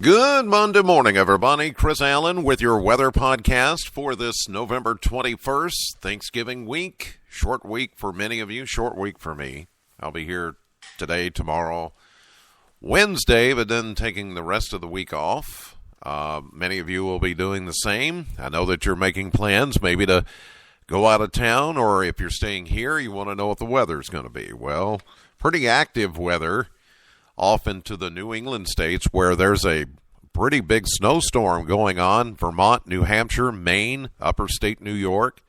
Good Monday morning, everybody. Chris Allen with your weather podcast for this November 21st, Thanksgiving week. Short week for many of you, short week for me. I'll be here today, tomorrow, Wednesday, but then taking the rest of the week off. Many of you will be doing the same. I know that you're making plans maybe to go out of town, or if you're staying here, you want to know what the weather's going to be. Well, pretty active weather off into the New England states where there's a pretty big snowstorm going on. Vermont, New Hampshire, Maine, upper state New York.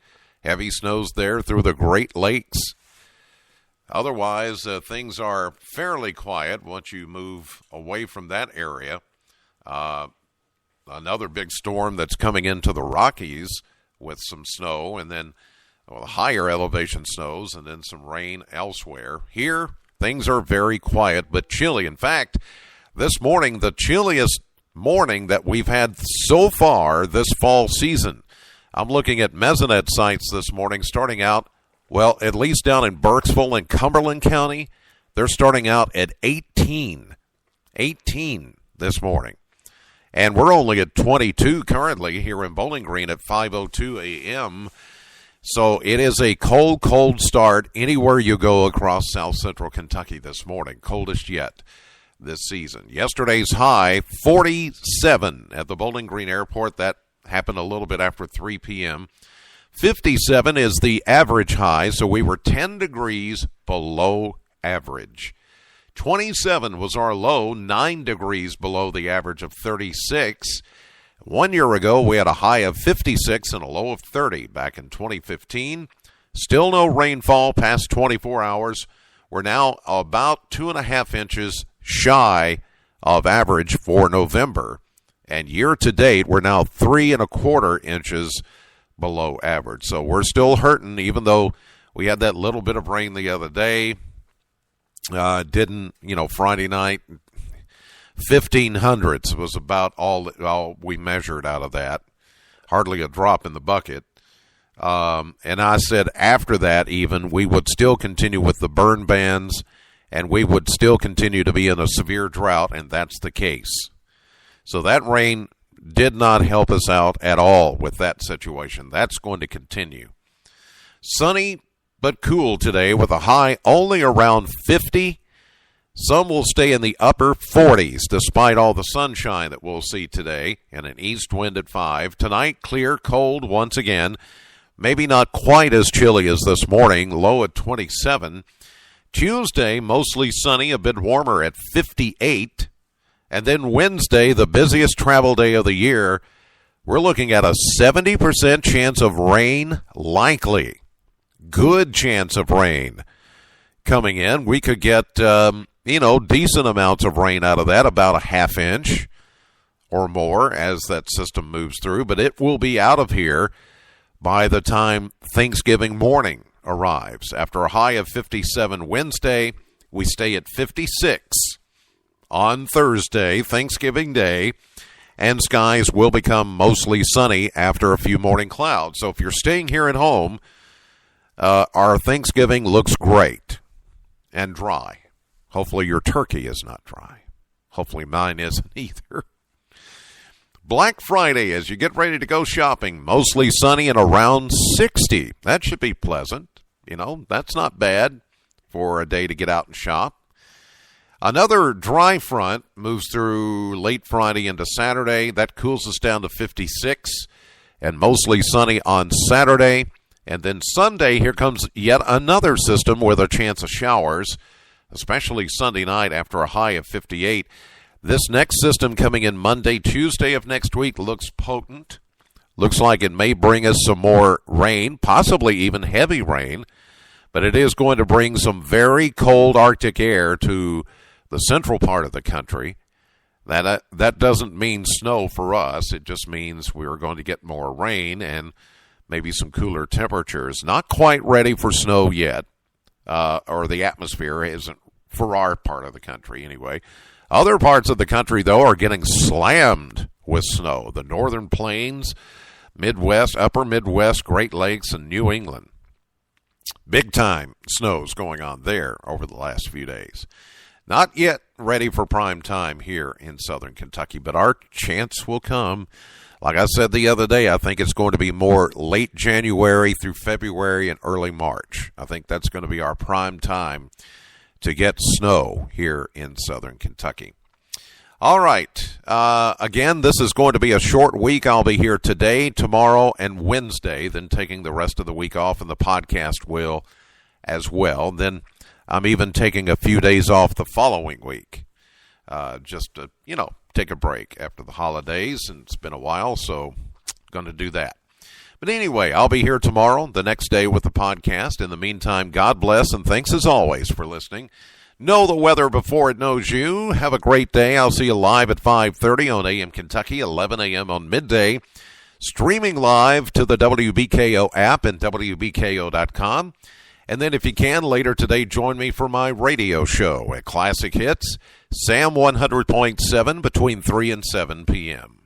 Heavy snows there through the Great Lakes. Otherwise, things are fairly quiet once you move away from that area. Another big storm that's coming into the Rockies with some snow and then higher elevation snows and then some rain elsewhere. Here, things are very quiet but chilly. In fact, this morning, the chilliest morning that we've had so far this fall season. I'm looking at Mesonet sites this morning, starting out, at least down in Burkesville and Cumberland County, they're starting out at 18 this morning. And we're only at 22 currently here in Bowling Green at 5:02 a.m., so it is a cold, cold start anywhere you go across south central Kentucky this morning. Coldest yet this season. Yesterday's high, 47 at the Bowling Green Airport. That happened a little bit after 3 p.m. 57 is the average high, so we were 10 degrees below average. 27 was our low, 9 degrees below the average of 36. 1 year ago, we had a high of 56 and a low of 30 back in 2015. Still no rainfall past 24 hours. We're now about 2.5 inches shy of average for November. And year to date, we're now 3.25 inches below average. So we're still hurting, even though we had that little bit of rain the other day. Friday night, 1,500s was about all we measured out of that. Hardly a drop in the bucket. And I said after that even, we would still continue with the burn bans, and we would still continue to be in a severe drought, and that's the case. So that rain did not help us out at all with that situation. That's going to continue. Sunny but cool today with a high only around 50. Some will stay in the upper 40s despite all the sunshine that we'll see today, and an east wind at 5. Tonight, clear, cold once again. Maybe not quite as chilly as this morning, low at 27. Tuesday, mostly sunny, a bit warmer at 58. And then Wednesday, the busiest travel day of the year, we're looking at a 70% chance of rain likely. Good chance of rain coming in. We could get, decent amounts of rain out of that, about a half inch or more as that system moves through. But it will be out of here by the time Thanksgiving morning arrives. After a high of 57 Wednesday, we stay at 56 on Thursday, Thanksgiving Day, and skies will become mostly sunny after a few morning clouds. So if you're staying here at home, our Thanksgiving looks great and dry. Hopefully your turkey is not dry. Hopefully mine isn't either. Black Friday, as you get ready to go shopping, mostly sunny and around 60. That should be pleasant. That's not bad for a day to get out and shop. Another dry front moves through late Friday into Saturday. That cools us down to 56 and mostly sunny on Saturday. And then Sunday, here comes yet another system with a chance of showers, especially Sunday night after a high of 58. This next system coming in Monday, Tuesday of next week looks potent. Looks like it may bring us some more rain, possibly even heavy rain. But it is going to bring some very cold Arctic air to the central part of the country. That doesn't mean snow for us. It just means we're going to get more rain and maybe some cooler temperatures. Not quite ready for snow yet, or the atmosphere isn't for our part of the country anyway. Other parts of the country, though, are getting slammed with snow. The northern plains, Midwest, upper Midwest, Great Lakes, and New England. Big time snows going on there over the last few days. Not yet ready for prime time here in Southern Kentucky, but our chance will come. Like I said the other day, I think it's going to be more late January through February and early March. I think that's going to be our prime time to get snow here in Southern Kentucky. All right. Again, this is going to be a short week. I'll be here today, tomorrow, and Wednesday, then taking the rest of the week off, and the podcast will as well. Then I'm even taking a few days off the following week, just to, take a break after the holidays, and it's been a while, so going to do that. But anyway, I'll be here tomorrow, the next day with the podcast. In the meantime, God bless, and thanks as always for listening. Know the weather before it knows you. Have a great day. I'll see you live at 5:30 on AM Kentucky, 11 a.m. on midday, streaming live to the WBKO app and WBKO.com. And then if you can, later today, join me for my radio show at Classic Hits, Sam 100.7 between 3 and 7 p.m.